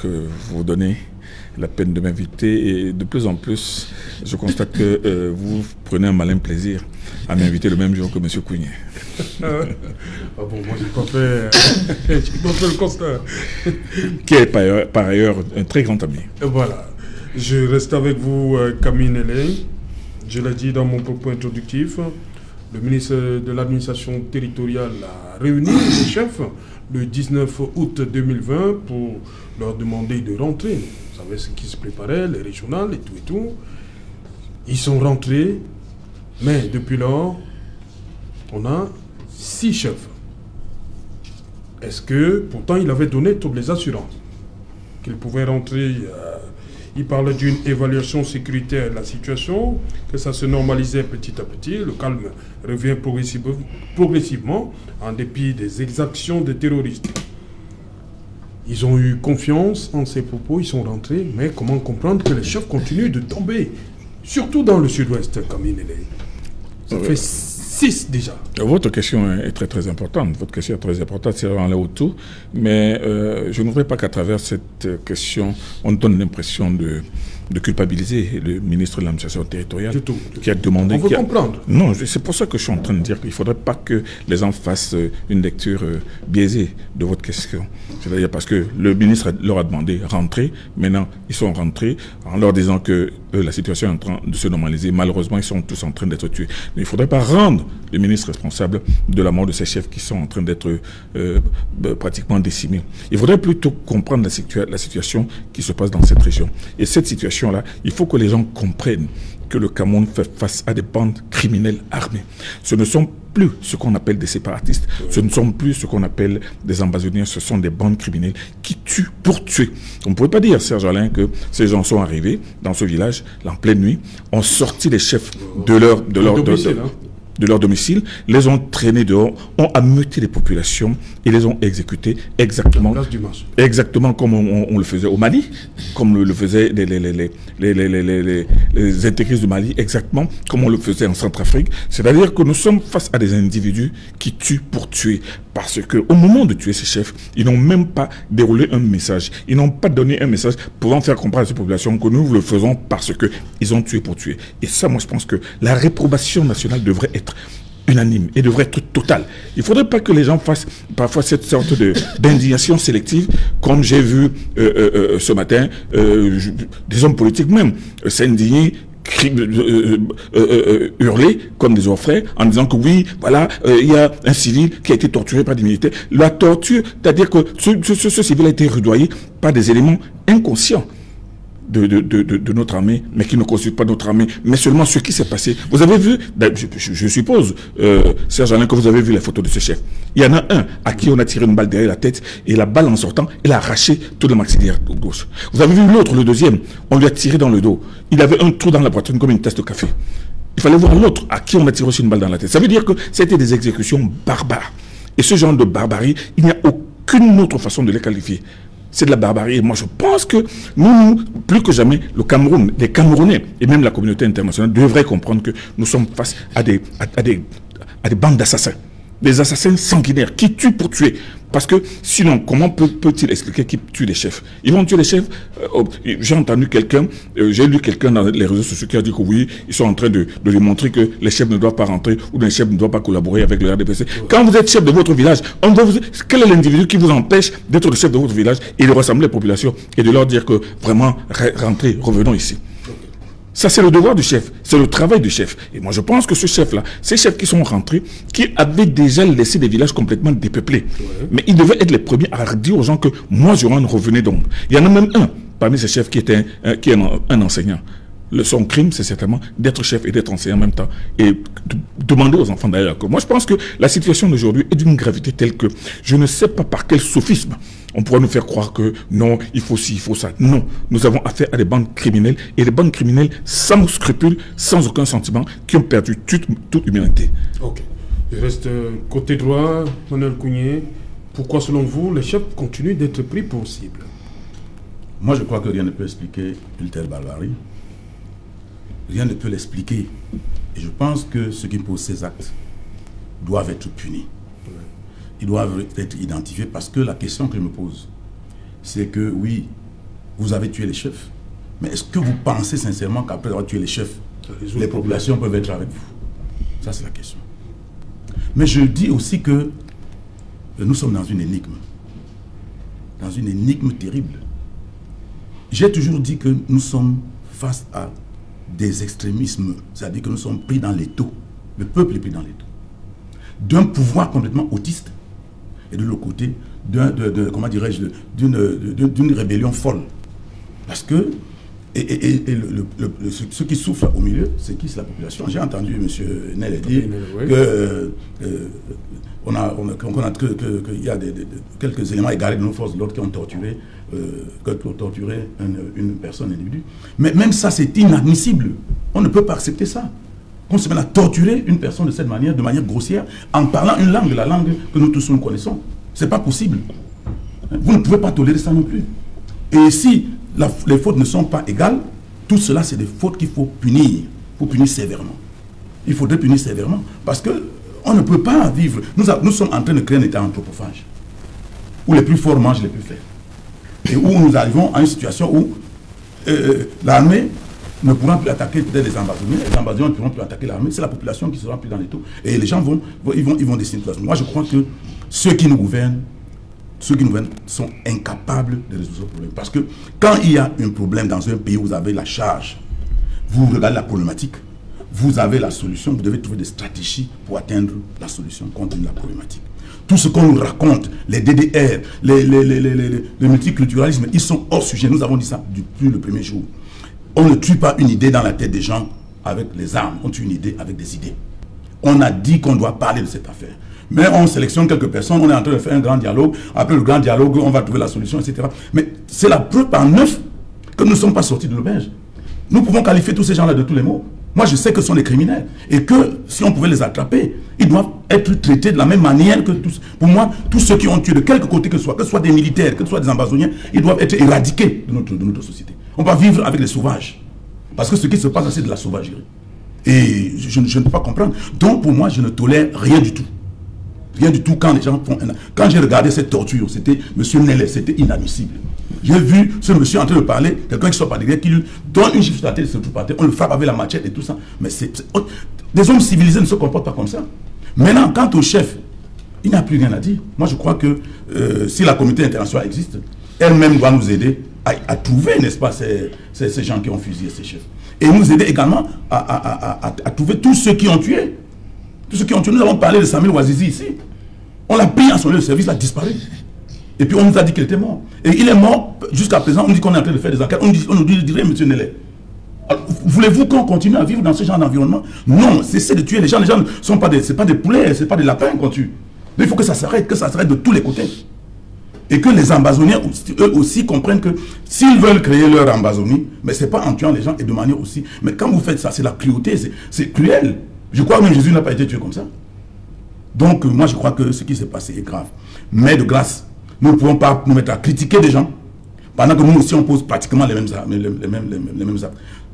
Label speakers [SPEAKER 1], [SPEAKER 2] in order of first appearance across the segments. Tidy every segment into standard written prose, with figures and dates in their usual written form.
[SPEAKER 1] que vous donnez la peine de m'inviter et de plus en plus, je constate que vous prenez un malin plaisir à m'inviter le même jour que M. Kounié.
[SPEAKER 2] Ah bon, moi j'ai pas fait le constat.
[SPEAKER 1] Qui est par ailleurs un très grand ami.
[SPEAKER 2] Et voilà, je reste avec vous, Camille Nélé. Je l'ai dit dans mon propos introductif, le ministre de l'administration territoriale a réuni les chefs le 19 août 2020 pour leur demander de rentrer. Vous savez ce qui se préparait, les régionales et tout. Ils sont rentrés, mais depuis lors, on a 6 chefs. Est-ce que, pourtant, il avait donné toutes les assurances qu'ils pouvaient rentrer. Il parlait d'une évaluation sécuritaire de la situation, que ça se normalisait petit à petit, le calme revient progressivement en dépit des exactions des terroristes. Ils ont eu confiance en ces propos, ils sont rentrés, mais comment comprendre que les chefs continuent de tomber, surtout dans le sud-ouest, comme il est. Ça fait 6 déjà.
[SPEAKER 1] Votre question est très importante. Votre question est très importante, c'est vraiment là autour. Mais je ne voudrais pas qu'à travers cette question, on donne l'impression de culpabiliser le ministre de l'administration territoriale qui a demandé...
[SPEAKER 2] On veut comprendre.
[SPEAKER 1] Non, c'est pour ça que je suis en train de dire qu'il ne faudrait pas que les gens fassent une lecture biaisée de votre question. C'est-à-dire parce que le ministre leur a demandé rentrer. Maintenant, ils sont rentrés en leur disant que la situation est en train de se normaliser. Malheureusement, ils sont tous en train d'être tués. Mais il ne faudrait pas rendre le ministre responsable de la mort de ces chefs qui sont en train d'être pratiquement décimés. Il faudrait plutôt comprendre la situation qui se passe dans cette région. Et cette situation-là, il faut que les gens comprennent que le Cameroun fait face à des bandes criminelles armées. Ce ne sont plus ce qu'on appelle des séparatistes, ce ne sont plus ce qu'on appelle des ambazoniens, ce sont des bandes criminelles qui tuent pour tuer. On ne pouvait pas dire, Serge Alain, que ces gens sont arrivés dans ce village en pleine nuit, ont sorti les chefs de leur domicile, les ont traînés dehors, ont ameuté les populations et les ont exécutés exactement comme on le faisait au Mali, comme le faisaient les intégristes du Mali, exactement comme on le faisait en Centrafrique. C'est-à-dire que nous sommes face à des individus qui tuent pour tuer. Parce qu'au moment de tuer ces chefs, ils n'ont même pas déroulé un message. Ils n'ont pas donné un message pouvant faire comprendre à ces populations que nous le faisons parce qu'ils ont tué pour tuer. Et ça, moi, je pense que la réprobation nationale devrait être unanime et devrait être totale. Il ne faudrait pas que les gens fassent parfois cette sorte d'indignation sélective, comme j'ai vu ce matin, des hommes politiques même s'indigner, hurler comme des orfraies en disant que oui, voilà, il y a un civil qui a été torturé par des militaires. La torture, c'est-à-dire que ce civil a été rudoyé par des éléments inconscients de notre armée, mais qui ne constituent pas notre armée, mais seulement ce qui s'est passé. Vous avez vu, je suppose, Serge Alain, que vous avez vu les photos de ce chef. Il y en a un à qui on a tiré une balle derrière la tête et la balle en sortant, il a arraché tout le maxillaire gauche. Vous avez vu l'autre, le deuxième, on lui a tiré dans le dos. Il avait un trou dans la poitrine comme une tasse de café. Il fallait voir l'autre à qui on a tiré aussi une balle dans la tête. Ça veut dire que c'était des exécutions barbares. Et ce genre de barbarie, il n'y a aucune autre façon de les qualifier. C'est de la barbarie. Et moi, je pense que nous, plus que jamais, le Cameroun, les Camerounais et même la communauté internationale devraient comprendre que nous sommes face à des bandes d'assassins. Des assassins sanguinaires qui tuent pour tuer. Parce que sinon, comment peut-il expliquer qu'ils tuent les chefs? Ils vont tuer les chefs. J'ai entendu quelqu'un, j'ai lu quelqu'un dans les réseaux sociaux qui a dit que oui, ils sont en train de lui montrer que les chefs ne doivent pas rentrer ou les chefs ne doivent pas collaborer avec le RDPC. Quand vous êtes chef de votre village, quel est l'individu qui vous empêche d'être le chef de votre village et de rassembler les populations et de leur dire que vraiment, rentrez, revenons ici? Ça, c'est le devoir du chef, c'est le travail du chef. Et moi, je pense que ce chef-là, ces chefs qui sont rentrés, qui avaient déjà laissé des villages complètement dépeuplés, mais ils devaient être les premiers à dire aux gens que moi, je revenais donc. Il y en a même un parmi ces chefs qui est un enseignant. Son crime, c'est certainement d'être chef et d'être enseignant en même temps. Et demander aux enfants d'ailleurs. Moi, je pense que la situation d'aujourd'hui est d'une gravité telle que je ne sais pas par quel sophisme on pourra nous faire croire que non, il faut ci, il faut ça. Non, nous avons affaire à des bandes criminelles et des bandes criminelles sans scrupules, sans aucun sentiment, qui ont perdu toute humanité.
[SPEAKER 2] Ok. Je reste côté droit, Manuel Kounié. Pourquoi, selon vous, les chefs continuent d'être pris pour cible?
[SPEAKER 3] Moi, je crois que rien ne peut expliquer une telle barbarie. Rien ne peut l'expliquer. Et je pense que ceux qui posent ces actes doivent être punis. Ils doivent être identifiés parce que la question que je me pose, c'est que oui, vous avez tué les chefs. Mais est-ce que vous pensez sincèrement qu'après avoir tué les chefs, les populations peuvent être avec vous? Ça, c'est la question. Mais je dis aussi que nous sommes dans une énigme. Dans une énigme terrible. J'ai toujours dit que nous sommes face à des extrémismes. C'est-à-dire que nous sommes pris dans l'étau. Le peuple est pris dans l'étau. D'un pouvoir complètement autiste et de l'autre côté, comment dirais-je, d'une rébellion folle. Parce que ce qui souffle au milieu, c'est qui? C'est la population. J'ai entendu M. Nel dire qu'il y a quelques éléments égarés de nos forces de l'ordre qui ont torturé, une personne, un individu. Mais même ça, c'est inadmissible. On ne peut pas accepter ça. On se met à torturer une personne de cette manière, de manière grossière, en parlant une langue, la langue que nous tous nous connaissons. Ce n'est pas possible. Vous ne pouvez pas tolérer ça non plus. Et si les fautes ne sont pas égales, tout cela, c'est des fautes qu'il faut punir. Il faut punir sévèrement. Il faudrait punir sévèrement. Parce qu'on ne peut pas vivre. Nous sommes en train de créer un état anthropophage, où les plus forts mangent les plus faibles. Et où nous arrivons à une situation où l'armée ne pourra plus attaquer peut-être les ambassadeurs. Les ambassadeurs ne pourront plus attaquer l'armée. C'est la population qui sera plus dans les taux. Et les gens vont décider de ça. Moi, je crois que ceux qui nous gouvernent sont incapables de résoudre ce problème. Parce que quand il y a un problème dans un pays où vous avez la charge, vous regardez la problématique, vous avez la solution, vous devez trouver des stratégies pour atteindre la solution contre la problématique. Tout ce qu'on nous raconte, les DDR, le multiculturalisme, ils sont hors sujet. Nous avons dit ça depuis le premier jour. On ne tue pas une idée dans la tête des gens avec les armes, on tue une idée avec des idées. On a dit qu'on doit parler de cette affaire. Mais on sélectionne quelques personnes, on est en train de faire un grand dialogue. Après le grand dialogue, on va trouver la solution, etc. Mais c'est la preuve par neuf que nous ne sommes pas sortis de l'auberge. Nous pouvons qualifier tous ces gens-là de tous les mots. Moi, je sais que ce sont des criminels. Et que si on pouvait les attraper, ils doivent être traités de la même manière que tous. Pour moi, tous ceux qui ont tué de quelque côté que ce soit des militaires, que ce soit des ambassadeurs, ils doivent être éradiqués de notre société. On va vivre avec les sauvages. Parce que ce qui se passe, c'est de la sauvagerie. Et je ne peux pas comprendre. Donc, pour moi, je ne tolère rien du tout. Rien du tout quand les gens font... Quand j'ai regardé cette torture, c'était M. Nellet, c'était inadmissible. J'ai vu ce monsieur en train de parler, quelqu'un qui soit pas derrière, qui lui donne une gifle sur la tête, se trouve par terre, on le frappe avec la machette et tout ça. Mais des hommes civilisés ne se comportent pas comme ça. Maintenant, quant au chef, il n'y a plus rien à dire. Moi, je crois que si la communauté internationale existe, elle-même doit nous aider à trouver, n'est-ce pas, ces gens qui ont fusillé ces chefs. Et nous aider également à trouver tous ceux qui ont tué. Tous ceux qui ont tué. Nous avons parlé de Samuel Ouazizi ici. On l'a pris en son lieu de service, il a disparu. Et puis on nous a dit qu'il était mort. Et il est mort jusqu'à présent. On dit qu'on est en train de faire des enquêtes. On nous dirait, M. Nellet, voulez-vous qu'on continue à vivre dans ce genre d'environnement? Non, cessez de tuer les gens. Les gens ne sont pas des poulets, ce n'est pas des lapins qu'on tue. Mais il faut que ça s'arrête de tous les côtés. Et que les ambazoniens, eux aussi, comprennent que s'ils veulent créer leur ambazonie, mais ce n'est pas en tuant les gens et de manière aussi. Mais quand vous faites ça, c'est la cruauté, c'est cruel. Je crois que même Jésus n'a pas été tué comme ça. Donc, moi, je crois que ce qui s'est passé est grave. Mais de grâce, nous ne pouvons pas nous mettre à critiquer des gens pendant que nous aussi, on pose pratiquement les mêmes actes.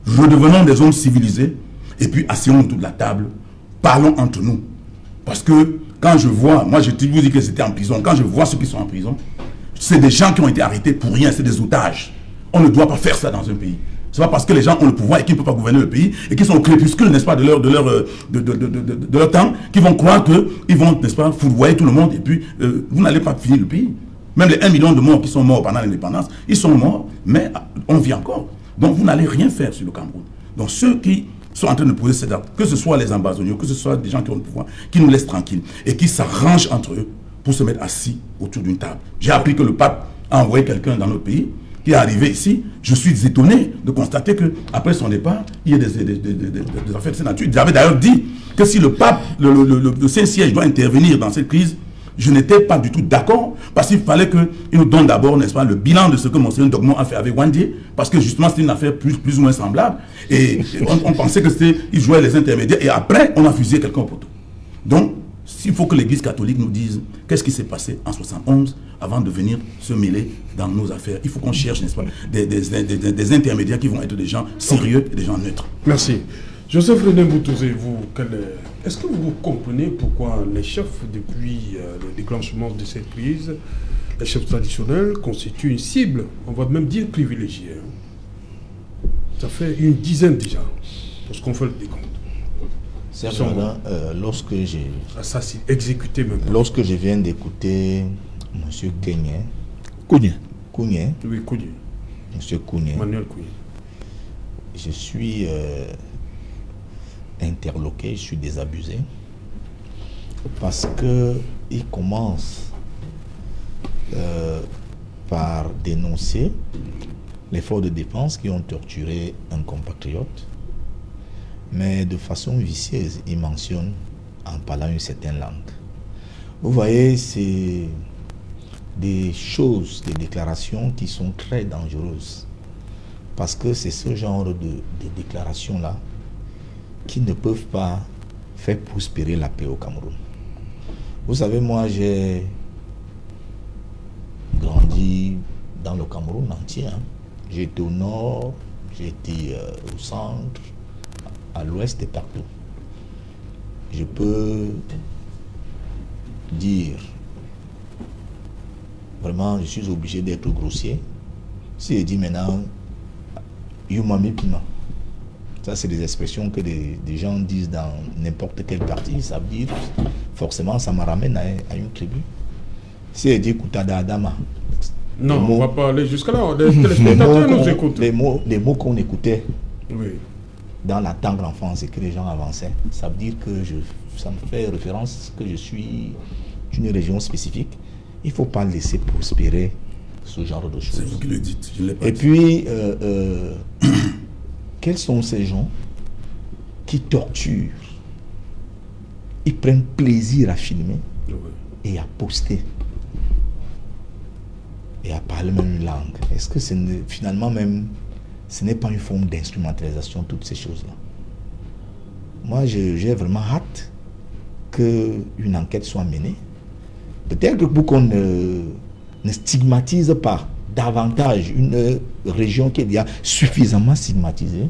[SPEAKER 3] Redevenons des hommes civilisés et puis asseyons autour de la table. Parlons entre nous. Parce que quand je vois, moi, je vous dis que c'était en prison. Quand je vois ceux qui sont en prison, c'est des gens qui ont été arrêtés pour rien, c'est des otages. On ne doit pas faire ça dans un pays. Ce n'est pas parce que les gens ont le pouvoir et qu'ils ne peuvent pas gouverner le pays et qu'ils sont au crépuscule, n'est-ce pas, de leur temps, qu'ils vont croire qu'ils vont, n'est-ce pas, fourvoyer tout le monde et puis vous n'allez pas finir le pays. Même les 1 million de morts qui sont morts pendant l'indépendance, ils sont morts, mais on vit encore. Donc vous n'allez rien faire sur le Cameroun. Donc ceux qui sont en train de poser cette acte, que ce soit les ambassadeurs, que ce soit des gens qui ont le pouvoir, qui nous laissent tranquilles et qui s'arrangent entre eux pour se mettre assis autour d'une table. J'ai appris que le pape a envoyé quelqu'un dans notre pays qui est arrivé ici. Je suis étonné de constater qu'après son départ, il y a des affaires de cette nature. J'avais d'ailleurs dit que si le pape, le Saint-Siège doit intervenir dans cette crise, je n'étais pas du tout d'accord, parce qu'il fallait qu'il nous donne d'abord, n'est-ce pas, le bilan de ce que Monseigneur Dogmon a fait avec Wandé, parce que justement c'était une affaire plus ou moins semblable, et on pensait que c'était, il jouait les intermédiaires, et après on a fusillé quelqu'un au poteau. Donc, il faut que l'Église catholique nous dise qu'est-ce qui s'est passé en 71 avant de venir se mêler dans nos affaires. Il faut qu'on cherche, n'est-ce pas, des intermédiaires qui vont être des gens sérieux et des gens neutres.
[SPEAKER 2] Merci. Joseph René Moutouzé, est-ce que vous comprenez pourquoi les chefs, depuis le déclenchement de cette crise, Les chefs traditionnels constituent une cible, on va même dire privilégiée. Ça fait une dizaine déjà, parce qu'on fait le décompte.
[SPEAKER 4] Serge Alain, lorsque j'ai...
[SPEAKER 2] Assassinés, exécutés même.
[SPEAKER 4] Lorsque je viens d'écouter M. Kenyé.
[SPEAKER 1] Kougné.
[SPEAKER 4] Kougné.
[SPEAKER 2] Oui, Kougné.
[SPEAKER 4] M. Kougné.
[SPEAKER 2] Manuel Kougné.
[SPEAKER 4] Je suis interloqué, je suis désabusé. Parce qu'il commence par dénoncer les forces de défense qui ont torturé un compatriote. Mais de façon vicieuse, il mentionne en parlant une certaine langue. Vous voyez, c'est des choses, des déclarations qui sont très dangereuses. Parce que c'est ce genre de déclarations-là qui ne peuvent pas faire prospérer la paix au Cameroun. Vous savez, moi, j'ai grandi dans le Cameroun entier. Hein. J'ai été au nord, j'ai été au centre, à l'ouest et partout. Je peux dire, vraiment, je suis obligé d'être grossier. Si je dis maintenant, Yumami Pima, ça c'est des expressions que des gens disent dans n'importe quel parti, ça veut dire, forcément, ça me ramène à une tribu. Si je dis Koutada Adama,
[SPEAKER 2] non, on ne va pas aller jusqu'à là. Les téléspectateurs nous écoutent.
[SPEAKER 4] Les mots qu'on écoutait.
[SPEAKER 2] Oui.
[SPEAKER 4] Dans la tendre enfance et que les gens avançaient, ça veut dire que ça me fait référence que je suis d'une région spécifique. Il ne faut pas laisser prospérer ce genre de choses.
[SPEAKER 3] C'est vous qui le dites, je ne l'ai pas
[SPEAKER 4] dit.
[SPEAKER 3] Et
[SPEAKER 4] puis, quels sont ces gens qui torturent, ils prennent plaisir à filmer et à poster et à parler même une langue? Est-ce que finalement même ce n'est pas une forme d'instrumentalisation, toutes ces choses-là? Moi, j'ai vraiment hâte qu'une enquête soit menée. Peut-être pour qu'on ne stigmatise pas davantage une région qui est déjà suffisamment stigmatisée,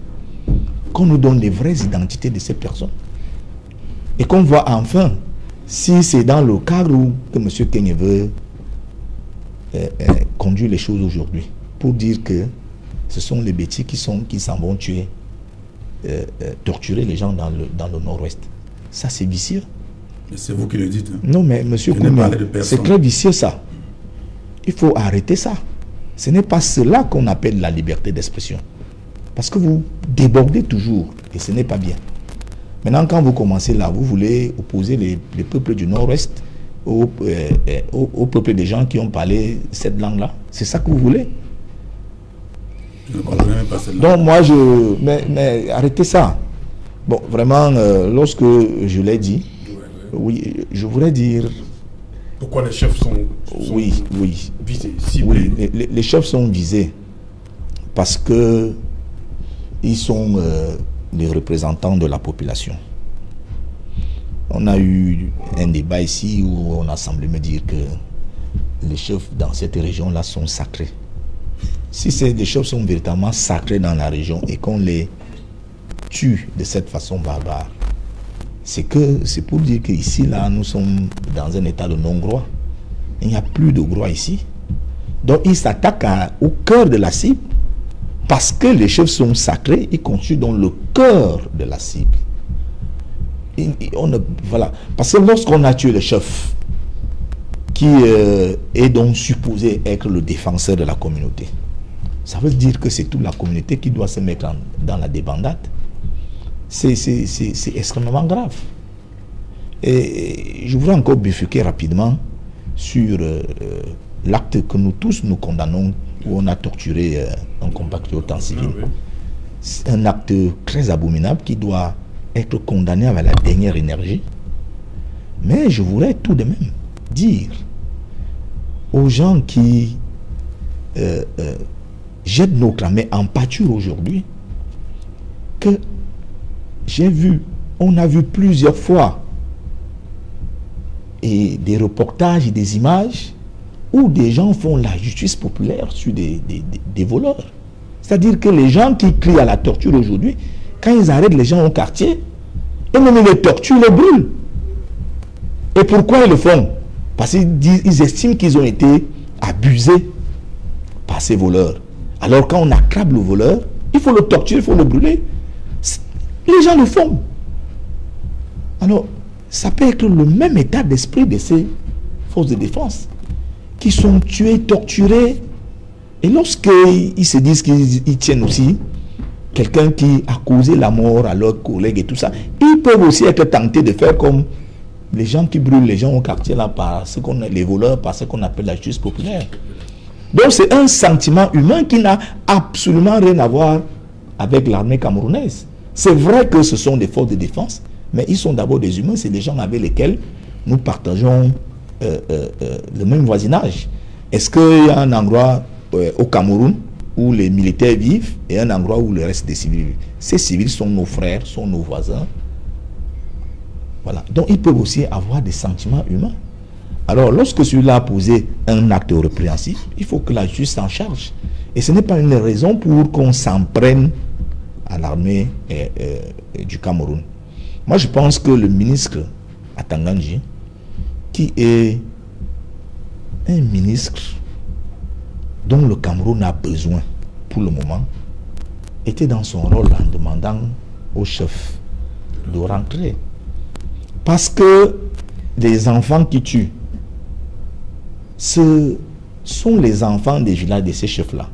[SPEAKER 4] qu'on nous donne les vraies identités de ces personnes. Et qu'on voit enfin si c'est dans le cadre où que M. Kenyé veut conduire les choses aujourd'hui, pour dire que ce sont les bêtis qui s'en vont tuer, torturer les gens dans le nord-ouest. Ça, c'est vicieux.
[SPEAKER 3] Mais c'est vous qui le dites. Hein.
[SPEAKER 4] Non, mais monsieur Koumé, c'est très vicieux ça. Il faut arrêter ça. Ce n'est pas cela qu'on appelle la liberté d'expression. Parce que vous débordez toujours et ce n'est pas bien. Maintenant, quand vous commencez là, vous voulez opposer les peuples du nord-ouest au peuple des gens qui ont parlé cette langue-là. C'est ça que vous voulez?
[SPEAKER 3] Je ne comprends même pas cette langue.
[SPEAKER 4] Donc moi, mais arrêtez ça. Bon, vraiment, lorsque je l'ai dit, oui, je voudrais dire...
[SPEAKER 2] Pourquoi les chefs sont
[SPEAKER 4] oui,
[SPEAKER 2] visés, ciblés?
[SPEAKER 4] Oui, les chefs sont visés parce que ils sont les représentants de la population. On a eu un débat ici où on a semblé me dire que les chefs dans cette région-là sont sacrés. Si les chefs sont véritablement sacrés dans la région et qu'on les tue de cette façon barbare, c'est pour dire qu'ici, là, nous sommes dans un état de non-droit. Il n'y a plus de droit ici. Donc, ils s'attaquent au cœur de la cible. Parce que les chefs sont sacrés, ils constituent dans le cœur de la cible. Voilà. Parce que lorsqu'on a tué le chef, qui est donc supposé être le défenseur de la communauté, ça veut dire que c'est toute la communauté qui doit se mettre dans la débandade. C'est extrêmement grave. Et je voudrais encore bifurquer rapidement sur l'acte que nous tous nous condamnons, où on a torturé un compatriote en civil. Ah oui. C'est un acte très abominable qui doit être condamné avec la dernière énergie. Mais je voudrais tout de même dire aux gens qui jettent nos clamés en pâture aujourd'hui que on a vu plusieurs fois et des reportages et des images où des gens font la justice populaire sur des voleurs. C'est-à-dire que les gens qui crient à la torture aujourd'hui, quand ils arrêtent les gens au quartier, et même ils les torturent, ils les brûlent. Et pourquoi ils le font? Parce qu'ils estiment qu'ils ont été abusé par ces voleurs. Alors quand on accable le voleur, il faut le torturer, il faut le brûler. Les gens le font. Alors, ça peut être le même état d'esprit de ces forces de défense qui sont tués, torturés. Et lorsqu'ils se disent qu'ils tiennent aussi quelqu'un qui a causé la mort à leurs collègues et tout ça, ils peuvent aussi être tentés de faire comme les gens qui brûlent les gens au quartier là, les voleurs, par ce qu'on appelle la justice populaire. Donc c'est un sentiment humain qui n'a absolument rien à voir avec l'armée camerounaise. C'est vrai que ce sont des forces de défense, mais ils sont d'abord des humains, c'est des gens avec lesquels nous partageons le même voisinage. Est-ce qu'il y a un endroit au Cameroun où les militaires vivent et un endroit où le reste des civils vivent? Ces civils sont nos frères, sont nos voisins. Voilà. Donc ils peuvent aussi avoir des sentiments humains. Alors lorsque celui-là a posé un acte répréhensible, il faut que la justice s'en charge. Et ce n'est pas une raison pour qu'on s'en prenne à l'armée du Cameroun. Moi je pense que le ministre Atanganji, qui est un ministre dont le Cameroun a besoin pour le moment, était dans son rôle en demandant au chef de rentrer. Parce que les enfants qui tuent, ce sont les enfants des villages de ces chefs-là.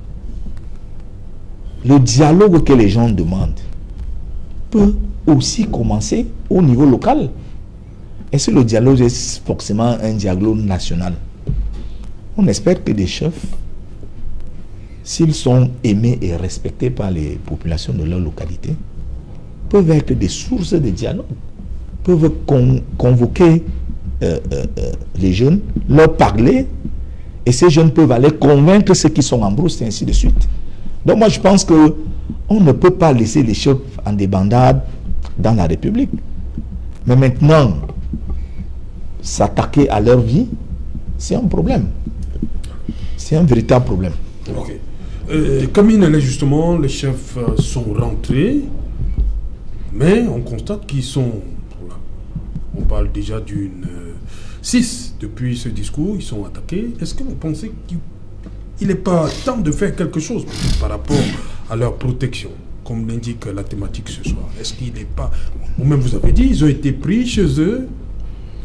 [SPEAKER 4] Le dialogue que les gens demandent peut aussi commencer au niveau local. Est-ce que le dialogue est forcément un dialogue national? On espère que des chefs, s'ils sont aimés et respectés par les populations de leur localité, peuvent être des sources de dialogue, peuvent convoquer les jeunes, leur parler, et ces jeunes peuvent aller convaincre ceux qui sont en brousse, et ainsi de suite. Donc moi je pense que on ne peut pas laisser les chefs en débandade dans la République. Mais maintenant, s'attaquer à leur vie, c'est un problème. C'est un véritable problème.
[SPEAKER 2] Ok. Kamine, justement, les chefs sont rentrés, mais on constate qu'ils sont... On parle déjà d'une 6 depuis ce discours, ils sont attaqués. Est-ce que vous pensez qu'il n'est pas temps de faire quelque chose par rapport à leur protection, comme l'indique la thématique ce soir? Est-ce qu'il n'est pas... Vous-même vous avez dit, ils ont été pris chez eux,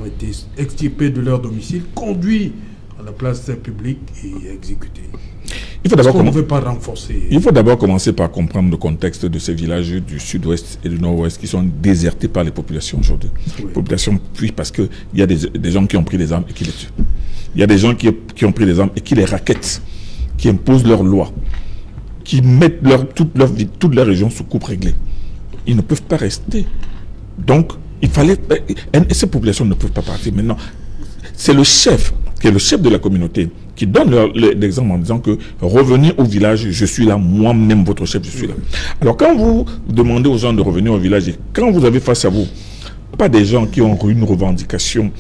[SPEAKER 2] ont été extirpés de leur domicile, conduits à la place publique et exécutés.
[SPEAKER 1] Il faut d'abord
[SPEAKER 2] ne veut pas renforcer.
[SPEAKER 1] Il faut d'abord commencer par comprendre le contexte de ces villages du sud-ouest et du nord-ouest qui sont désertés par les populations aujourd'hui. Oui. Populations fuient parce qu'il y a des gens qui ont pris des armes et qui les tuent. Il y a des gens qui ont pris des armes et qui les raquettent, qui imposent leurs lois, qui mettent toute leur région sous coupe réglée. Ils ne peuvent pas rester. Donc, il fallait... Et ces populations ne peuvent pas partir. Maintenant, c'est le chef, qui est le chef de la communauté, qui donne l'exemple en disant que revenez au village, je suis là, moi-même votre chef, je suis là. Alors quand vous demandez aux gens de revenir au village, et quand vous avez face à vous, pas des gens qui ont une revendication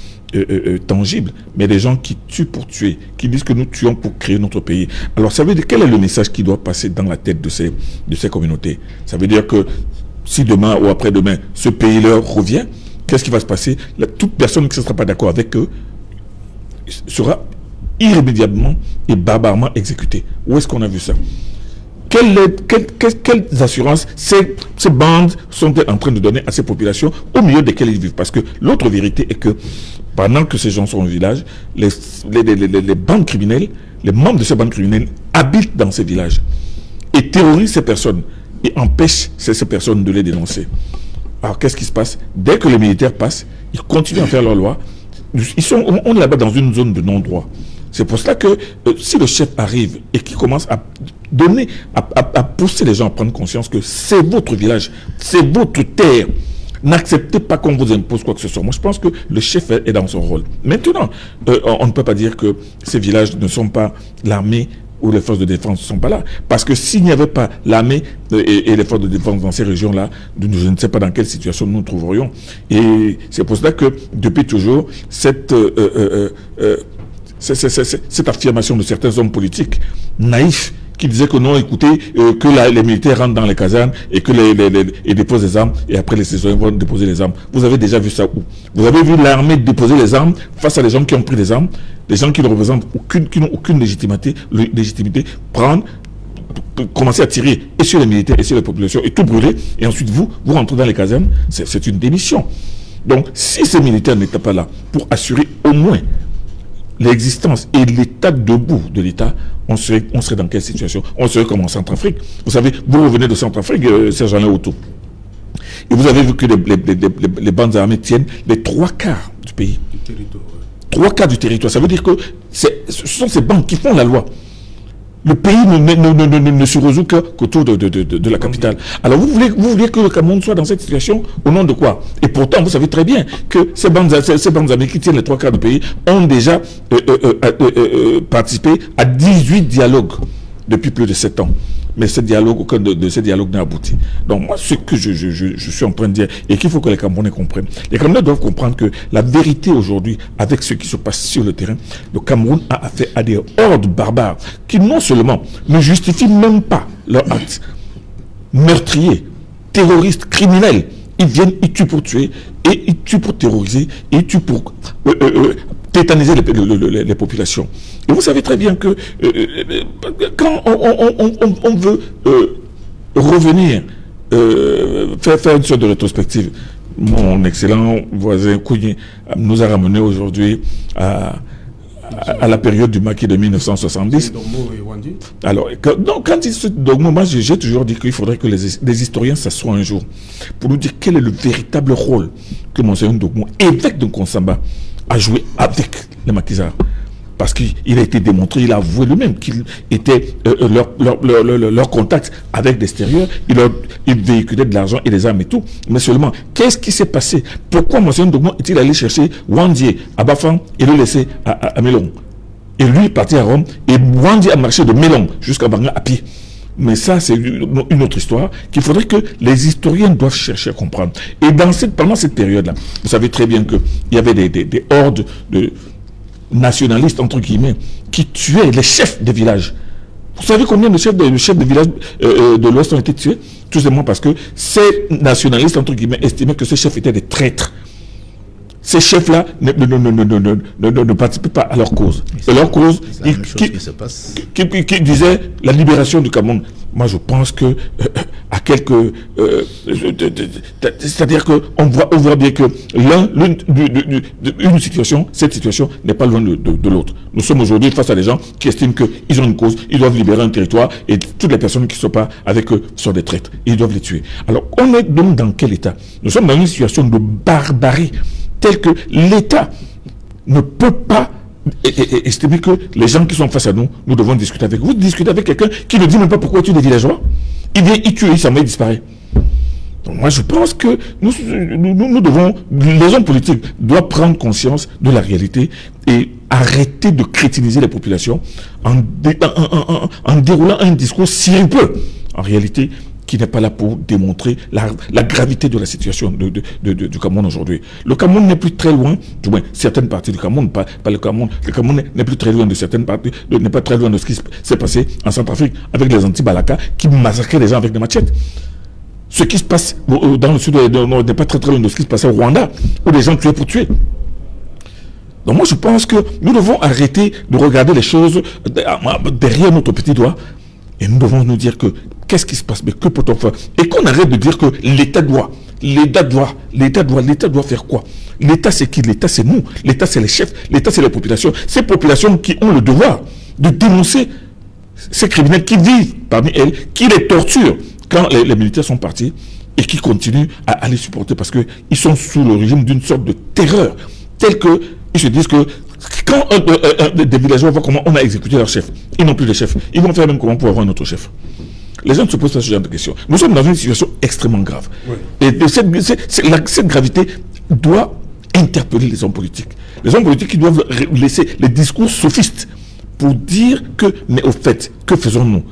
[SPEAKER 1] tangible, mais des gens qui tuent pour tuer, qui disent que nous tuons pour créer notre pays. Alors ça veut dire, quel est le message qui doit passer dans la tête de ces communautés? Ça veut dire que si demain ou après-demain, ce pays leur revient, qu'est-ce qui va se passer? Toute personne qui ne sera pas d'accord avec eux sera irrémédiablement et barbairement exécuté. Où est-ce qu'on a vu ça? Quelles assurances ces bandes sont en train de donner à ces populations au milieu desquelles ils vivent? Parce que l'autre vérité est que pendant que ces gens sont au village, les bandes criminelles, les membres de ces bandes criminelles habitent dans ces villages et terrorisent ces personnes et empêchent ces personnes de les dénoncer. Alors qu'est-ce qui se passe? Dès que les militaires passent, ils continuent à faire leur loi. On est là-bas dans une zone de non-droit. C'est pour cela que si le chef arrive et qu'il commence à donner, à pousser les gens à prendre conscience que c'est votre village, c'est votre terre, n'acceptez pas qu'on vous impose quoi que ce soit. Moi, je pense que le chef est dans son rôle. Maintenant, on ne peut pas dire que ces villages ne sont pas l'armée ou les forces de défense ne sont pas là. Parce que s'il n'y avait pas l'armée et les forces de défense dans ces régions-là, je ne sais pas dans quelle situation nous nous trouverions. Et c'est pour cela que, depuis toujours, cette affirmation de certains hommes politiques naïfs qui disaient que non, écoutez, que les militaires rentrent dans les casernes et que ils déposent les armes et après les citoyens vont déposer les armes. Vous avez déjà vu ça où? Vous avez vu l'armée déposer les armes face à des gens qui ont pris des armes? des gens qui ne représentent qui n'ont aucune légitimité, commencer à tirer et sur les militaires et sur les populations et tout brûler, et ensuite vous rentrez dans les casernes, c'est une démission. Donc, si ces militaires n'étaient pas là pour assurer au moins l'existence et l'état debout de l'État, on serait dans quelle situation? On serait comme en Centrafrique. Vous savez, vous revenez de Centrafrique, Sergent Auto, et vous avez vu que les bandes armées tiennent les 3/4 du pays. Du territoire, ouais. 3/4 du territoire. Ça veut dire que ce sont ces bandes qui font la loi. Le pays ne se résout qu'autour de la capitale. Alors vous voulez que le Cameroun soit dans cette situation au nom de quoi? Et pourtant, vous savez très bien que ces bandes armées qui tiennent les 3/4 du pays ont déjà participé à 18 dialogues depuis plus de 7 ans. Mais aucun de ces dialogues n'a abouti. Donc moi, ce que je suis en train de dire, et qu'il faut que les Camerounais comprennent, les Camerounais doivent comprendre que la vérité aujourd'hui, avec ce qui se passe sur le terrain, le Cameroun a affaire à des hordes barbares qui non seulement ne justifient même pas leurs actes meurtriers, terroristes, criminels. Ils viennent, ils tuent pour tuer, et ils tuent pour terroriser, et ils tuent pour tétaniser les populations. Et vous savez très bien que quand on veut revenir, faire une sorte de rétrospective, mon excellent voisin Kougny nous a ramené aujourd'hui à la période du maquis de 1970. Alors, quand il se dogme, moi j'ai toujours dit qu'il faudrait que les historiens s'assoient un jour pour nous dire quel est le véritable rôle que Monseigneur Dogmo, évêque de Konsamba, a joué avec les maquisards. Parce qu'il a été démontré, il a avoué lui-même qu'il était leur contact avec l'extérieur, il véhiculait de l'argent et des armes et tout. Mais seulement, qu'est-ce qui s'est passé? Pourquoi Monseigneur Dogmo est-il allé chercher Wandier à Bafang et le laisser à Mélong? Et lui est parti à Rome, et Wandier a marché de Mélong jusqu'à Banga à pied. Mais ça, c'est une autre histoire qu'il faudrait que les historiens doivent chercher à comprendre. Et pendant cette période-là, vous savez très bien qu'il y avait des hordes de nationalistes, entre guillemets, qui tuaient les chefs des villages. Vous savez combien de chefs de villages de l'Ouest ont été tués? Tout simplement parce que ces nationalistes, entre guillemets, estimaient que ces chefs étaient des traîtres. Ces chefs-là ne participaient pas à leur cause. Et leur cause, qui disait la libération du Cameroun. Moi, je pense que à quelques... c'est-à-dire qu'on voit bien que cette situation n'est pas loin de l'autre. Nous sommes aujourd'hui face à des gens qui estiment qu'ils ont une cause, ils doivent libérer un territoire, et toutes les personnes qui ne sont pas avec eux sont des traîtres. Ils doivent les tuer. Alors, on est donc dans quel état? Nous sommes dans une situation de barbarie, telle que l'État ne peut pas estimer que les gens qui sont face à nous, nous devons discuter avec vous. Vous discutez avec quelqu'un qui ne dit même pas pourquoi tu es des villageois. Il vient, il tue, il s'en va, il disparaît. Donc moi, je pense que nous devons, les hommes politiques doivent prendre conscience de la réalité et arrêter de crétiniser les populations en déroulant un discours sirupeux, en réalité, qui n'est pas là pour démontrer la gravité de la situation du Cameroun aujourd'hui. Le Cameroun n'est plus très loin, du moins certaines parties du Cameroun, pas le Cameroun. Le Cameroun n'est plus très loin de certaines parties, n'est pas très loin de ce qui s'est passé en Centrafrique avec les anti-Balaka qui massacraient les gens avec des machettes. Ce qui se passe dans le sud n'est pas très loin de ce qui se passait au Rwanda, où les gens tuaient pour tuer. Donc moi je pense que nous devons arrêter de regarder les choses derrière notre petit doigt. Et nous devons nous dire que qu'est-ce qui se passe, mais que peut-on faire? Et qu'on arrête de dire que l'État doit faire quoi? L'État c'est qui? L'État c'est nous, l'État c'est les chefs, l'État c'est les populations. Ces populations qui ont le devoir de dénoncer ces criminels qui vivent parmi elles, qui les torturent quand les militaires sont partis et qui continuent à les supporter parce qu'ils sont sous le régime d'une sorte de terreur, telle qu'ils se disent que quand des villageois voient comment on a exécuté leur chef, ils n'ont plus de chef. Ils vont faire même comment pour avoir un autre chef. Les gens ne se posent pas ce genre de questions. Nous sommes dans une situation extrêmement grave. Oui. Et cette gravité doit interpeller les hommes politiques. Les hommes politiques qui doivent laisser les discours sophistes pour dire que, mais au fait, que faisons-nous?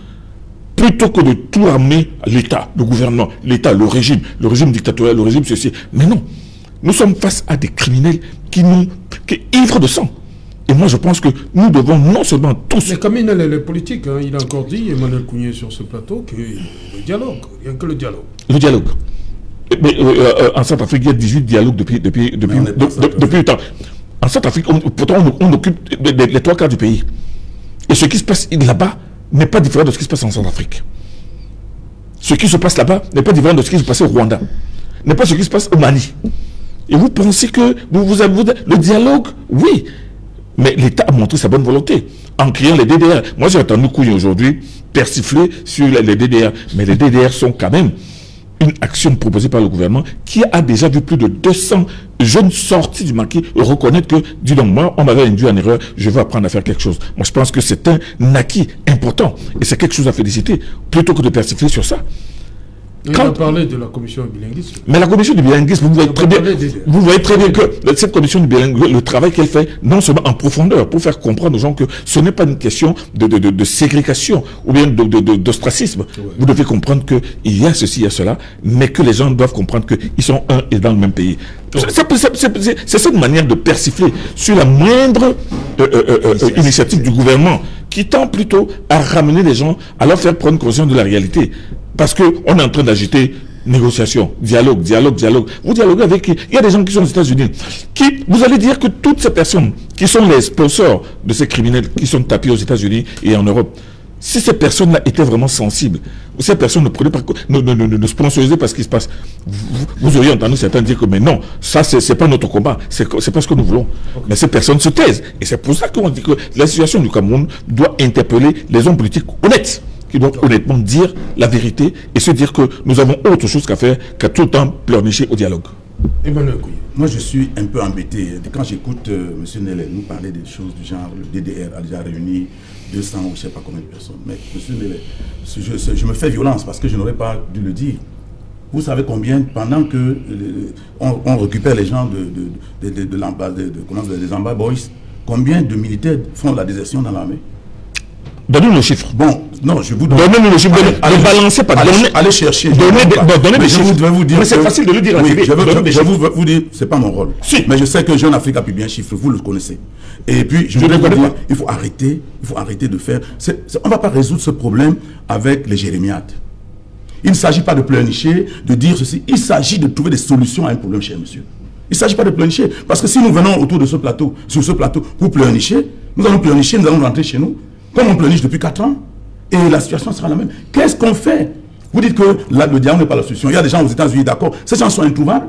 [SPEAKER 1] Plutôt que de tout ramener à l'État, le gouvernement, l'État, le régime dictatorial, le régime ceci. Mais non. Nous sommes face à des criminels qui ivres de sang. Et moi, je pense que nous devons non seulement tous...
[SPEAKER 2] Mais comme il est les politiques, hein, il a encore dit, Emmanuel Kougny sur ce plateau, que le dialogue, rien que le dialogue.
[SPEAKER 1] Le dialogue. Mais en Centrafrique, il y a 18 dialogues depuis le temps. En Centrafrique, pourtant, on occupe les 3 quarts du pays. Et ce qui se passe là-bas n'est pas différent de ce qui se passe en Centrafrique. Ce qui se passe là-bas n'est pas différent de ce qui se passe au Rwanda. N'est pas ce qui se passe au Mali. Et vous pensez que le dialogue, oui, mais l'État a montré sa bonne volonté en créant les DDR. Moi, j'ai entendu Kouy aujourd'hui persifler sur les DDR. Mais les DDR sont quand même une action proposée par le gouvernement qui a déjà vu plus de 200 jeunes sortis du maquis reconnaître que, dis donc, moi, on m'avait induit en erreur, je veux apprendre à faire quelque chose. Moi, je pense que c'est un acquis important et c'est quelque chose à féliciter plutôt que de persifler sur ça.
[SPEAKER 2] On a parlé de la commission bilinguisme.
[SPEAKER 1] Mais la commission du bilinguisme, vous voyez très bien que cette commission du bilinguisme, le travail qu'elle fait, non seulement en profondeur, pour faire comprendre aux gens que ce n'est pas une question de ségrégation ou bien d'ostracisme. Ouais. Vous devez comprendre qu'il y a ceci, il y a cela, mais que les gens doivent comprendre qu'ils sont un et dans le même pays. Ouais. C'est cette manière de persifler sur la moindre initiative du gouvernement qui tend plutôt à ramener les gens, à leur faire prendre conscience de la réalité. Parce qu'on est en train d'agiter négociation, dialogue. Vous dialoguez avec... Il y a des gens qui sont aux États-Unis. Vous allez dire que toutes ces personnes qui sont les sponsors de ces criminels qui sont tapés aux États-Unis et en Europe, si ces personnes-là étaient vraiment sensibles, ou ces personnes ne sponsorisaient pas ce qui se passe, vous auriez entendu certains dire que mais non, ça c'est pas notre combat, c'est pas ce que nous voulons. Okay. Mais ces personnes se taisent. Et c'est pour ça qu'on dit que la situation du Cameroun doit interpeller les hommes politiques honnêtes, qui doivent honnêtement dire la vérité et se dire que nous avons autre chose qu'à faire qu'à tout le temps pleurnicher au dialogue.
[SPEAKER 3] Emmanuel Kouy, moi je suis un peu embêté quand j'écoute M. Nélé nous parler des choses du genre le DDR a déjà réuni 200 ou je ne sais pas combien de personnes. Mais M. Nélé, je me fais violence parce que je n'aurais pas dû le dire. Vous savez combien, pendant que on récupère les gens des Amba Boys, combien de militaires font la désertion dans l'armée?
[SPEAKER 1] Donnez-nous le chiffre.
[SPEAKER 3] Bon, non, je vous donne.
[SPEAKER 1] Donnez-nous le chiffre. Ne balancez pas.
[SPEAKER 3] Allez chercher.
[SPEAKER 1] Donnez des chiffres.
[SPEAKER 3] Je vais vous dire.
[SPEAKER 1] Mais c'est facile de le dire.
[SPEAKER 3] Oui, je vais vous dire, c'est pas mon rôle. Si. Mais je sais que Jeune Afrique a publié un chiffre, vous le connaissez. Et puis, je vais vous dire, il faut arrêter de faire. On ne va pas résoudre ce problème avec les jérémiades. Il ne s'agit pas de pleurnicher, de dire ceci. Il s'agit de trouver des solutions à un problème, cher monsieur. Il ne s'agit pas de pleurnicher. Parce que si nous venons autour de ce plateau, sur ce plateau, pour pleurnicher, nous allons pleurnicher, nous allons rentrer chez nous. Comme on pleurniche depuis 4 ans, et la situation sera la même. Qu'est-ce qu'on fait? Vous dites que le dialogue n'est pas la solution. Il y a des gens aux États-Unis, d'accord. Ces gens sont introuvables.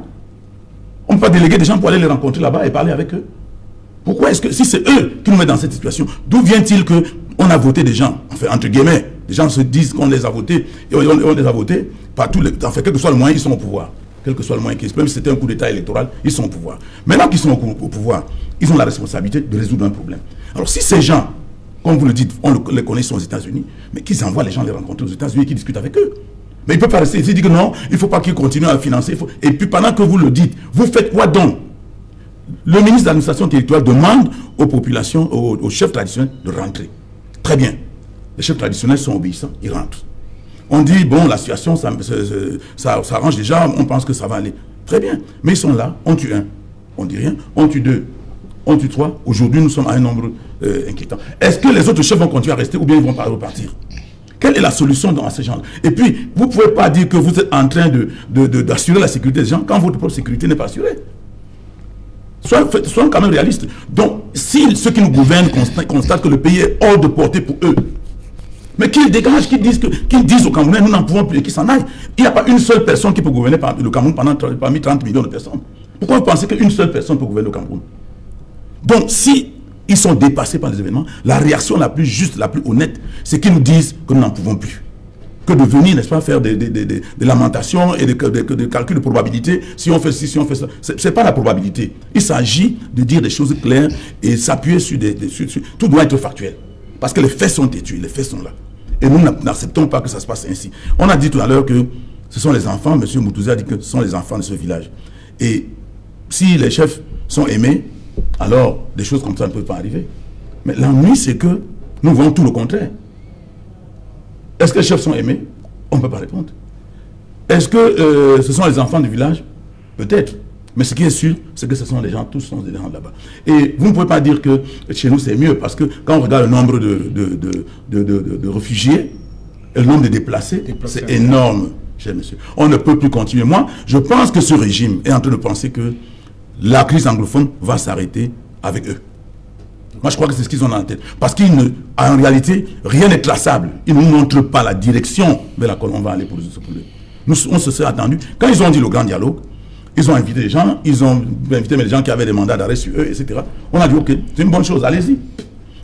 [SPEAKER 3] On ne peut pas déléguer des gens pour aller les rencontrer là-bas et parler avec eux. Pourquoi est-ce que, si c'est eux qui nous mettent dans cette situation, d'où vient-il qu'on a voté des gens, enfin, entre guillemets, des gens se disent qu'on les a votés, et on les a votés, par tous les, enfin, quel que soit le moyen, ils sont au pouvoir. Quel que soit le moyen qu'ils même si c'était un coup d'État électoral, ils sont au pouvoir. Maintenant qu'ils sont au pouvoir, ils ont la responsabilité de résoudre un problème. Alors si ces gens, comme vous le dites, on les connaît, sont aux États-Unis, mais qu'ils envoient les gens les rencontrer aux États-Unis et qu'ils discutent avec eux. Mais il ne peut pas rester ici et dire que non, il ne faut pas qu'ils continuent à financer. Et puis pendant que vous le dites, vous faites quoi donc? Le ministre de l'administration territoriale demande aux populations, aux chefs traditionnels de rentrer. Très bien. Les chefs traditionnels sont obéissants, ils rentrent. On dit, bon, la situation, ça arrange déjà, on pense que ça va aller. Très bien. Mais ils sont là, on tue un, on dit rien, on tue deux, on tue trois. Aujourd'hui, nous sommes à un nombre inquiétant. Est-ce que les autres chefs vont continuer à rester ou bien ils vont pas repartir? Quelle est la solution à ces gens-là? Et puis, vous ne pouvez pas dire que vous êtes en train d'assurer la sécurité des gens quand votre propre sécurité n'est pas assurée. Soyons quand même réalistes. Donc, si ceux qui nous gouvernent constatent que le pays est hors de portée pour eux, mais qu'ils dégagent, qu'ils disent aux Camerounais, nous n'en pouvons plus et qu'ils s'en aillent. Il n'y a pas une seule personne qui peut gouverner le Cameroun parmi 30 millions de personnes. Pourquoi vous pensez qu'une seule personne peut gouverner le Cameroun? Donc, si ils sont dépassés par les événements, la réaction la plus juste, la plus honnête, c'est qu'ils nous disent que nous n'en pouvons plus. Que de venir, n'est-ce pas, faire des lamentations et des calculs de probabilité, si on fait ci, si on fait ça. Ce n'est pas la probabilité. Il s'agit de dire des choses claires et s'appuyer sur tout doit être factuel. Parce que les faits sont têtus, les faits sont là. Et nous n'acceptons pas que ça se passe ainsi. On a dit tout à l'heure que ce sont les enfants, M. Moutouzi a dit que ce sont les enfants de ce village. Et si les chefs sont aimés, alors des choses comme ça ne peuvent pas arriver. Mais l'ennui, c'est que nous voyons tout le contraire. Est-ce que les chefs sont aimés? On ne peut pas répondre. Est-ce que ce sont les enfants du village? Peut-être. Mais ce qui est sûr, c'est que ce sont les gens, tous sont des gens là-bas. Et vous ne pouvez pas dire que chez nous c'est mieux, parce que quand on regarde le nombre de réfugiés, et le nombre de déplacés, c'est énorme, cher monsieur. On ne peut plus continuer. Moi, je pense que ce régime est en train de penser que la crise anglophone va s'arrêter avec eux. Moi, je crois que c'est ce qu'ils ont en tête. Parce qu'en réalité, rien n'est traçable. Ils ne nous montrent pas la direction vers laquelle on va aller pour ce problème. Nous, on se serait attendu. Quand ils ont dit le grand dialogue, ils ont invité les gens, ils ont invité les gens qui avaient des mandats d'arrêt sur eux, etc. On a dit, ok, c'est une bonne chose, allez-y.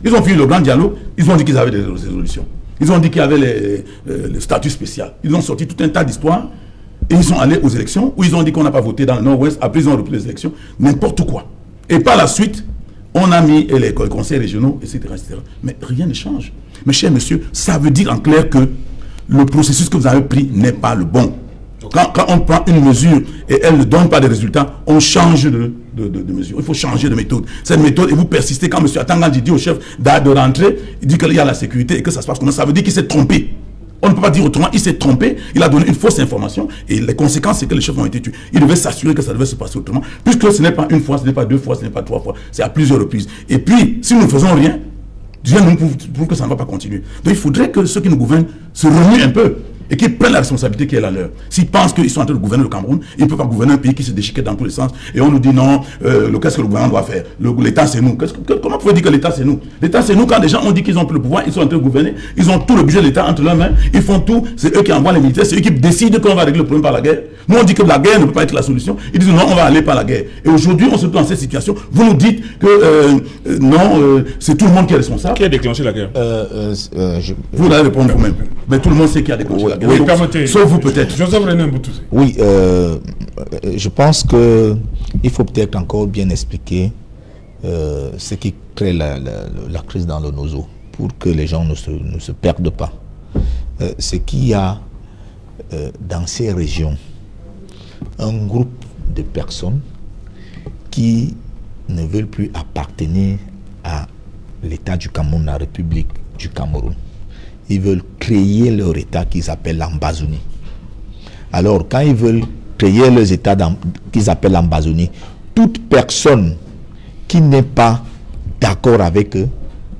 [SPEAKER 3] Ils ont fini le grand dialogue, ils ont dit qu'ils avaient des résolutions. Ils ont dit qu'il y avait le statut spécial. Ils ont sorti tout un tas d'histoires et ils sont allés aux élections où ils ont dit qu'on n'a pas voté dans le Nord-Ouest. Après, ils ont repris les élections. N'importe quoi. Et par la suite, on a mis les conseils régionaux, etc., etc. Mais rien ne change. Mes chers messieurs, ça veut dire en clair que le processus que vous avez pris n'est pas le bon. Quand on prend une mesure et elle ne donne pas de résultats, on change de mesure. Il faut changer de méthode. Cette méthode, et vous persistez, quand M. Atangandji dit au chef de rentrer, il dit qu'il y a la sécurité et que ça se passe comme ça. Ça veut dire qu'il s'est trompé. On ne peut pas dire autrement, il s'est trompé, il a donné une fausse information et les conséquences, c'est que les chefs ont été tués. Il devait s'assurer que ça devait se passer autrement, puisque ce n'est pas une fois, ce n'est pas deux fois, ce n'est pas trois fois, c'est à plusieurs reprises. Et puis, si nous ne faisons rien, Dieu nous prouve que ça ne va pas continuer. Donc il faudrait que ceux qui nous gouvernent se remuent un peu et qu'ils prennent la responsabilité qui est la leur. S'ils pensent qu'ils sont en train de gouverner le Cameroun, ils ne peuvent pas gouverner un pays qui se déchiquette dans tous les sens. Et on nous dit non, qu'est-ce que le gouvernement doit faire? L'État c'est nous. Comment vous pouvez dire que l'État c'est nous? L'État c'est nous quand des gens ont dit qu'ils ont pris le pouvoir, ils sont en train de gouverner, ils ont tout le budget de l'État entre leurs mains, ils font tout, c'est eux qui envoient les militaires, c'est eux qui décident qu'on va régler le problème par la guerre. Nous on dit que la guerre ne peut pas être la solution, ils disent non, on va aller par la guerre. Et aujourd'hui on se trouve dans cette situation, vous nous dites que non, c'est tout le monde qui est responsable.
[SPEAKER 1] Qui a déclenché la guerre?
[SPEAKER 3] Vous allez répondre vous-même. Mais tout le monde sait qui a déclenché la guerre.
[SPEAKER 2] Oui, permettez.
[SPEAKER 3] Sauf vous peut-être.
[SPEAKER 2] Joseph René Mboutouzé.
[SPEAKER 4] Oui, je pense qu'il faut peut-être encore bien expliquer ce qui crée la crise dans le Nozo pour que les gens ne se perdent pas. C'est qu'il y a dans ces régions un groupe de personnes qui ne veulent plus appartenir à l'État du Cameroun, la République du Cameroun. Ils veulent créer leur État qu'ils appellent l'Ambazonie. Alors, quand ils veulent créer leurs États qu'ils appellent l'Ambazonie, toute personne qui n'est pas d'accord avec eux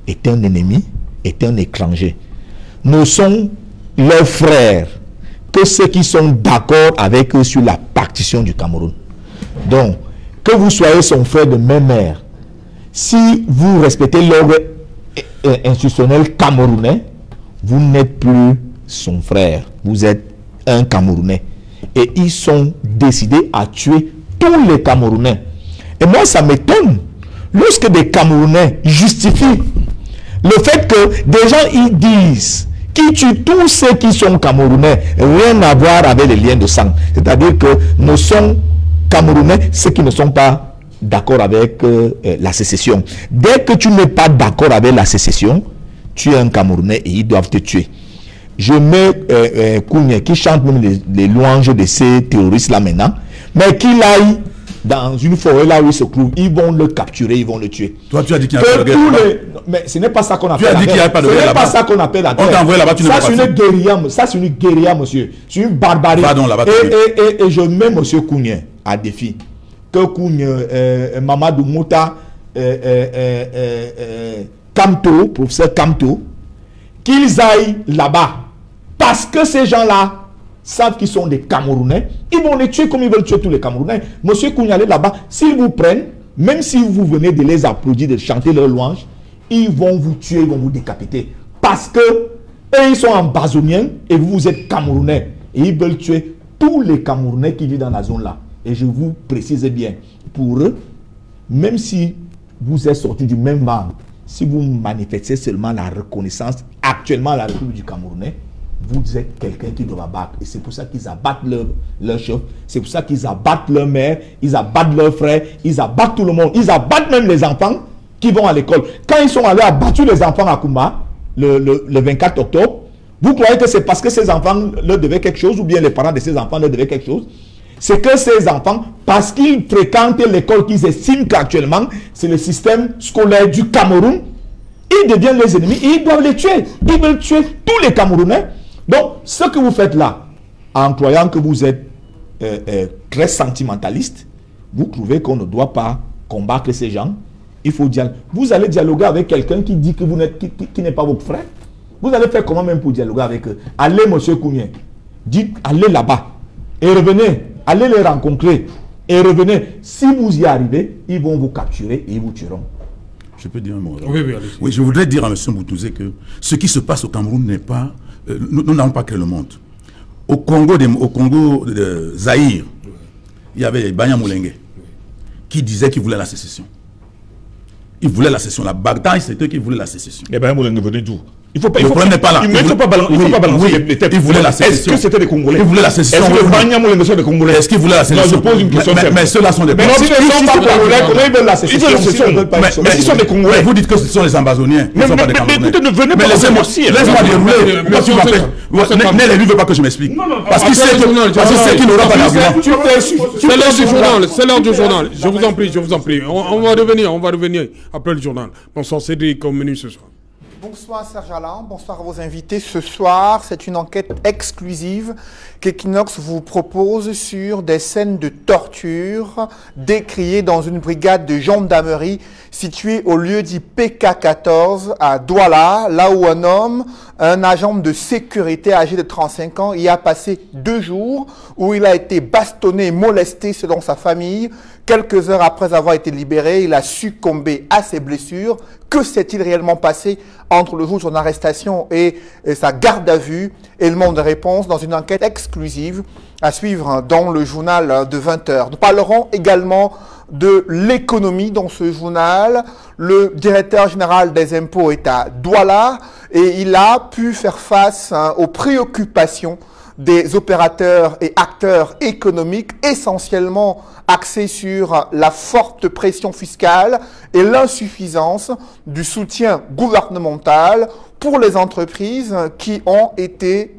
[SPEAKER 4] est un ennemi, est un étranger. Ne sont leurs frères que ceux qui sont d'accord avec eux sur la partition du Cameroun. Donc, que vous soyez son frère de même mère, si vous respectez l'ordre institutionnel camerounais, vous n'êtes plus son frère, vous êtes un Camerounais. Et ils sont décidés à tuer tous les Camerounais. Et moi, ça m'étonne. Lorsque des Camerounais justifient le fait que des gens ils disent qu'ils tuent tous ceux qui sont Camerounais, rien à voir avec les liens de sang. C'est-à-dire que nous sommes Camerounais, ceux qui ne sont pas d'accord avec la sécession. Dès que tu n'es pas d'accord avec la sécession, tu es un Camerounais et ils doivent te tuer. Je mets Kougne qui chante même les louanges de ces terroristes-là maintenant, mais qu'il aille dans une forêt là où il se trouve, ils vont le capturer, ils vont le tuer.
[SPEAKER 3] Toi, tu as dit qu'il n'y a pas de guerre.
[SPEAKER 4] Mais ce n'est pas ça qu'on appelle
[SPEAKER 3] la guerre. Tu as dit qu'il n'y a pas de guerre.
[SPEAKER 4] Ce n'est pas ça qu'on appelle la guerre.
[SPEAKER 3] On t'a envoyé là-bas, tu ne vas pas.
[SPEAKER 4] Ça, c'est une guérilla, monsieur. C'est une barbarie.
[SPEAKER 3] Pardon, là-bas.
[SPEAKER 4] Et je mets monsieur Kougne à défi. Que Kougne, Mamadou Mouta, Kamto, professeur Kamto, qu'ils aillent là-bas. Parce que ces gens-là savent qu'ils sont des Camerounais, ils vont les tuer comme ils veulent tuer tous les Camerounais. Monsieur Kougnalé là-bas, s'ils vous prennent, même si vous venez de les applaudir, de chanter leur louange, ils vont vous tuer, ils vont vous décapiter. Parce que eux, ils sont ambazoniens et vous êtes Camerounais. Et ils veulent tuer tous les Camerounais qui vivent dans la zone là. Et je vous précise bien, pour eux, même si vous êtes sortis du même ventre, si vous manifestez seulement la reconnaissance actuellement à la République du Camerounais, vous êtes quelqu'un qui doit abattre. Et c'est pour ça qu'ils abattent leur chef. C'est pour ça qu'ils abattent leur mère. Ils abattent leurs frères. Ils abattent tout le monde. Ils abattent même les enfants qui vont à l'école. Quand ils sont allés abattre les enfants à Koumba, le 24 octobre, vous croyez que c'est parce que ces enfants leur devaient quelque chose ou bien les parents de ces enfants leur devaient quelque chose? C'est que ces enfants, parce qu'ils fréquentent l'école qu'ils estiment qu'actuellement, c'est le système scolaire du Cameroun, ils deviennent les ennemis et ils doivent les tuer. Ils veulent tuer tous les Camerounais. Donc, ce que vous faites là, en croyant que vous êtes très sentimentaliste, vous trouvez qu'on ne doit pas combattre ces gens. Il faut dialoguer. Vous allez dialoguer avec quelqu'un qui dit que vous n'êtes qui n'est pas votre frère. Vous allez faire comment même pour dialoguer avec eux? Allez, monsieur Kougne, dites, allez là-bas et revenez, allez les rencontrer et revenez. Si vous y arrivez, ils vont vous capturer et ils vous tueront.
[SPEAKER 3] Je peux dire un mot.
[SPEAKER 2] Oui, allez-y.
[SPEAKER 3] Oui, je voudrais dire à M. Mboutouzé que ce qui se passe au Cameroun n'est pas... nous n'avons pas créé le monde. Au Congo de Zaïre, il y avait Banya Moulengue qui disait qu'il voulait la sécession. Il voulait la sécession. La bataille, c'était qu'il voulait la sécession.
[SPEAKER 1] Et Banya Moulengue venait d'où?
[SPEAKER 3] Le problème n'est pas là.
[SPEAKER 1] Il ne faut pas balancer les têtes.
[SPEAKER 3] Il voulait la sécession.
[SPEAKER 1] Est-ce que c'était des Congolais?
[SPEAKER 3] Il voulait la sécession.
[SPEAKER 1] Est-ce que Banya Moulengue sont des Congolais?
[SPEAKER 3] Est-ce qu'il voulait la sécession?
[SPEAKER 1] Non, je pose une question.
[SPEAKER 3] Mais ceux-là sont des...
[SPEAKER 1] Mais non, s'ils ne sont pas Congolais, comment ils veulent la sécession? Mais s'ils sont des Congolais.
[SPEAKER 3] Vous dites que ce sont les Ambazoniens.
[SPEAKER 1] Mais écoutez, ne venez pas laissez-moi
[SPEAKER 3] dérouler. Nel, lui ne veut pas que je m'explique. Parce qu'il sait qu'il n'aura pas d'argument.
[SPEAKER 2] C'est l'heure du journal. C'est l'heure du journal. Je vous en prie, je vous en prie. On va revenir après le journal. Bonsoir Cédric, comme menu ce soir.
[SPEAKER 5] Bonsoir Serge Alain, bonsoir à vos invités. Ce soir, c'est une enquête exclusive qu'Equinox vous propose sur des scènes de torture décriées dans une brigade de gendarmerie située au lieu dit PK14 à Douala, là où un agent de sécurité âgé de 35 ans, y a passé 2 jours où il a été bastonné et molesté selon sa famille. Quelques heures après avoir été libéré, il a succombé à ses blessures. Que s'est-il réellement passé entre le jour de son arrestation et sa garde à vue? Élément de réponse dans une enquête exclusive à suivre dans le journal de 20h. Nous parlerons également de l'économie dans ce journal. Le directeur général des impôts est à Douala et il a pu faire face aux préoccupations des opérateurs et acteurs économiques essentiellement axés sur la forte pression fiscale et l'insuffisance du soutien gouvernemental pour les entreprises qui ont été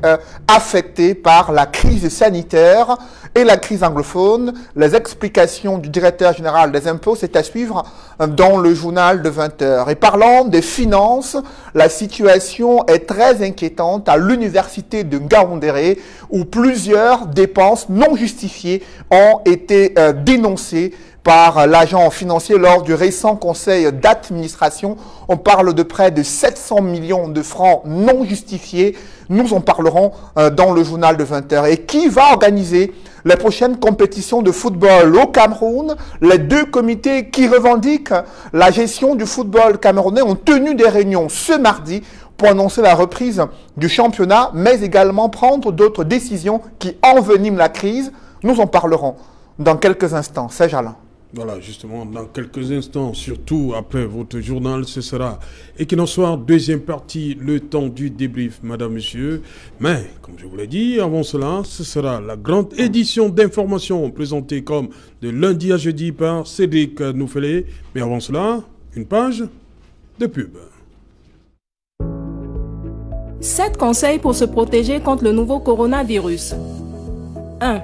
[SPEAKER 5] affectées par la crise sanitaire et la crise anglophone. Les explications du directeur général des impôts, c'est à suivre dans le journal de 20h. Et parlant des finances, la situation est très inquiétante à l'université de Ngaoundéré où plusieurs dépenses non justifiées ont été dénoncées par l'agent financier lors du récent conseil d'administration. On parle de près de 700 millions de francs non justifiés. Nous en parlerons dans le journal de 20h. Et qui va organiser les prochaines compétitions de football au Cameroun? Les 2 comités qui revendiquent la gestion du football camerounais ont tenu des réunions ce mardi pour annoncer la reprise du championnat, mais également prendre d'autres décisions qui enveniment la crise. Nous en parlerons dans quelques instants. Serge Alain.
[SPEAKER 2] Voilà, justement, dans quelques instants, surtout après votre journal, ce sera Equinox Soir, deuxième partie, le temps du débrief, madame, monsieur. Mais, comme je vous l'ai dit, avant cela, ce sera la grande édition d'information présentée comme de lundi à jeudi par Cédric Noufélé. Mais avant cela, une page de pub.
[SPEAKER 6] 7 conseils pour se protéger contre le nouveau coronavirus. 1.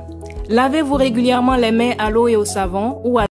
[SPEAKER 6] Lavez-vous régulièrement les mains à l'eau et au savon ou à